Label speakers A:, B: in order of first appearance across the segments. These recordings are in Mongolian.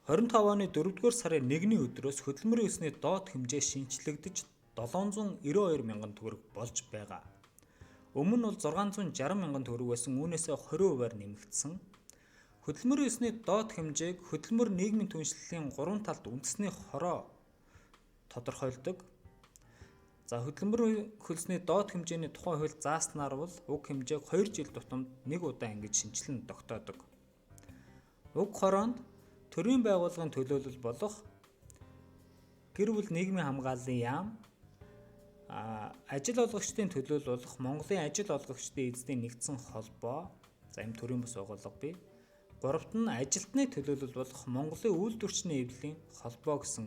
A: 25 оны 4-р сарын 1-ний өдрөөс хөдөлмөрийн өсний доод хэмжээ шинжлэгдэж 792 мянган төгрөг болж байгаа. Өмнө нь бол 660 мянган төгрөг байсан, үүнээсээ 20%-аар нэмэгдсэн. Хөдөлмөрийн өсний доод хэмжээг хөдөлмөр нийгмийн түншлэлийн 3 талд үндэсний хороо тодорхойлдог. За хөдөлмөрийн хөлсний доод хэмжээний тухай хууль зааснаар бол уг хэмжээг 2 жил тутамд 1 удаа ингэж шинжилэн тогтоодог. Уг хороонд төрийн байгууллагын төлөөлөл болох гэр бүл нийгмийн хамгааллын яам, ажил олгогчдын төлөөлөл болох Монголын ажил олгогчдын эзэдийн нэгдсэн холбоо, за ийм төрийн бас байгууллага бий. Гуравт нь ажилтны төлөөлөл болох Монголын үйлдвэрчний эвлэлийн холбоо гэсэн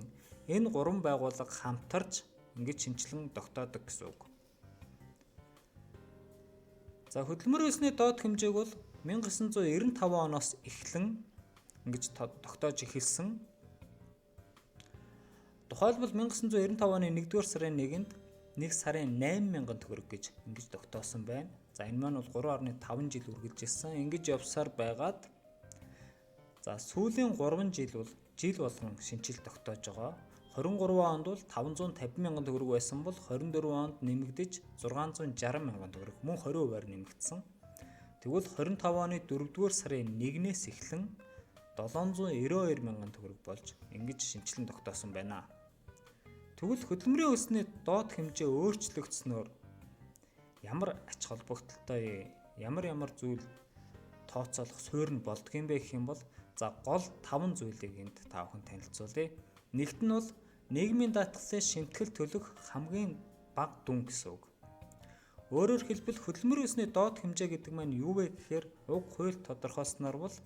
A: энэ 3 байгууллага хамтарч ингэж шинжилэн тогтоодог гэсэн үг. За хөдөлмөрийн өсний доод хэмжээг бол 1995 оноос эхлэн ингэж тогтоож эхэлсэн. Тухайлбал 1995 оны 1-р сарын 1-нд 1 сарын 8 мянган төгрөг гэж ингэж тогтоосон байна. За энэ маань бол 3.5 жил үргэлжилсэн. Ингэж явсаар байгаад за сүүлийн 3 жил бол жил болгон шинжил тогтоож байгаа. 23 онд бол 550 мянган төгрөг байсан бол 24 онд нэмэгдэж 660 мянган төгрөг, мөн 20%-аар нэмэгдсэн. Тэгвэл 25 оны 4-р сарын 1-ээс эхлэн 792 мянган төгрөг болж ингэж шинжилэн тогтоосон байна. Тэгвэл хөдөлмөрийн өсний доод хэмжээ өөрчлөгдснөөр ямар ач холбогдолтой, ямар зүйл тооцоолох суурь нь болдгийм бэ гэх юм бол за гол 5 зүйлийг энд та бүхэн танилцуулъя. Нэгт нь бол нийгмийн даатгалын шимтгэл төлөх хамгийн бага дүн гэсэн үг. Өөрөөр хэлбэл хөдөлмөрийн өсний доод хэмжээ гэдэг маань юу вэ гэхээр уг хууль тодорхойлсноор бол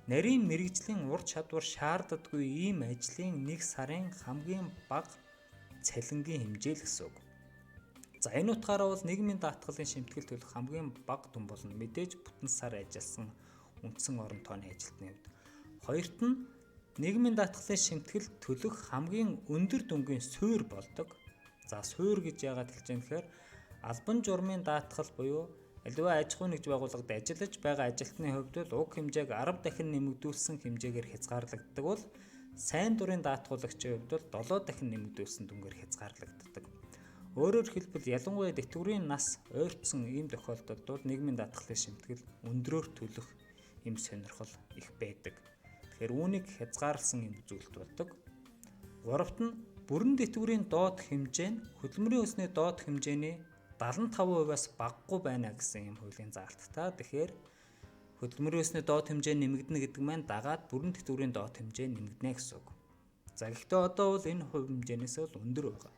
A: нарийн мэргэжлийн ур чадвар шаарддаггүй ийм ажлын 1 сарын хамгийн бага цалингийн хэмжээ л гэсэн үг. За энэ утгаараа бол нийгмийн даатгалын шимтгэл төлөх хамгийн бага дүн болно мэдээж бүтэн сар ажилласан үндсэн орон тооны ажилтны хувьд. Хоёрт нь нийгмийн даатгалын шимтгэл төлөх хамгийн өндөр дүнгийн суурь болдог. За суурь гэж яагаад хэлж байгаа юм гэхээр албан журмын даатгал буюу аливаа аж ахуйн нэгж байгууллагад ажиллаж байгаа ажилтны хувьд бол уг хэмжээг 10 дахин нэмэгдүүлсэн хэмжээгээр хязгаарлагддаг бол сайн дурын даатгуулагчийн хувьд бол 7 дахин нэмэгдүүлсэн дүнгээр хязгаарлагддаг. Өөрөөр хэлбэл ялангуяа тэтгэврийн нас ойртсон ийм тохиолдолд бол нийгмийн даатгалын шимтгэл өндрөөр төлөх юм сонирхол их байдаг. Тэгэхээр үүнийг хязгаарласан юм зүйлт болдог. Гуравт нь бүрэн тэтгэврийн доод хэмжээ нь хөдөлмөрийн өсний доод хэмжээний 75%-аас багагүй байна гэсэн юм хуулийн заалттай. Тэгэхээр хөдөлмөрийн өсний доод хэмжээ нэмэгдэнэ гэдэг маань дагаад бүрэн тэтгэврийн доод хэмжээ нэмэгдэнэ гэсэн үг. За гэхдээ одоо бол энэ хувь хэмжээнээс бол өндөр байгаа.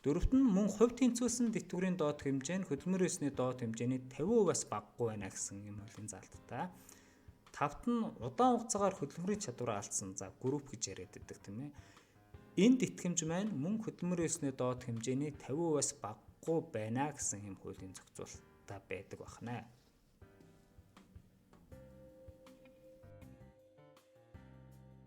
A: Дөрөвт нь мөн хувь тэнцвүүлсэн тэтгэврийн доод хэмжээ нь хөдөлмөрийн өсний доод хэмжээний 50%-аас багагүй байна гэсэн юм хуулийн заалттай. Тавт нь удаан хугацаагаар хөдөлмөрийн чадвараа алдсан за групп гэж яриад байдаг тийм ээ. Энэ тэтгэмж маань мөн хөдөлмөрийн өсний доод хэмжээний 50%-аас багагүй байна гэсэн юм хуулийн зохицуулалттай байдаг байна.